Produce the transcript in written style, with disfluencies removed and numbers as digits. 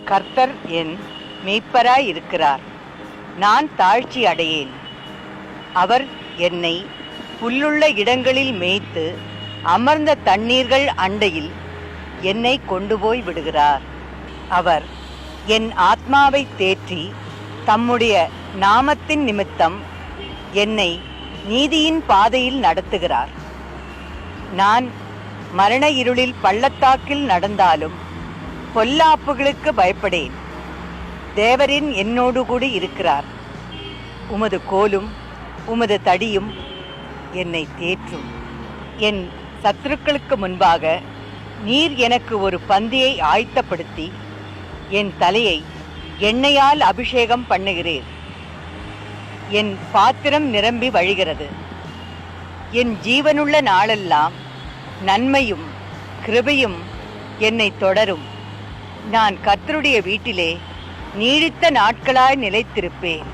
கர்த்தர் என் மேய்ப்பராய் இருக்கிறார், நான் தாழ்ச்சி அடையேன். அவர் என்னை புல்லுள்ள இடங்களில் மேய்த்து அமர்ந்த தண்ணீர்கள் அண்டையில் என்னை கொண்டு போய் விடுகிறார். அவர் என் ஆத்மாவை தேற்றி தம்முடைய நாமத்தின் நிமித்தம் என்னை நீதியின் பாதையில் நடத்துகிறார். நான் மரண இருளில் பள்ளத்தாக்கில் நடந்தாலும் பொல்லாப்புகளுக்கு பயப்படேன். தேவரின் என்னோடு கூட இருக்கிறார். உமது கோலும் உமது தடியும் என்னை தேற்றும். என் சத்துருக்களுக்கு முன்பாக நீர் எனக்கு ஒரு பந்தியை ஆயத்தப்படுத்தி என் தலையை எண்ணெயால் அபிஷேகம் பண்ணுகிறீர். என் பாத்திரம் நிரம்பி வழிகிறது. என் ஜீவனுள்ள நாளெல்லாம் நன்மையும் கிருபையும் என்னை தொடரும். நான் கர்த்தருடைய வீட்டிலே நீடித்த நாட்களாய் நிலைத்திருப்பேன்.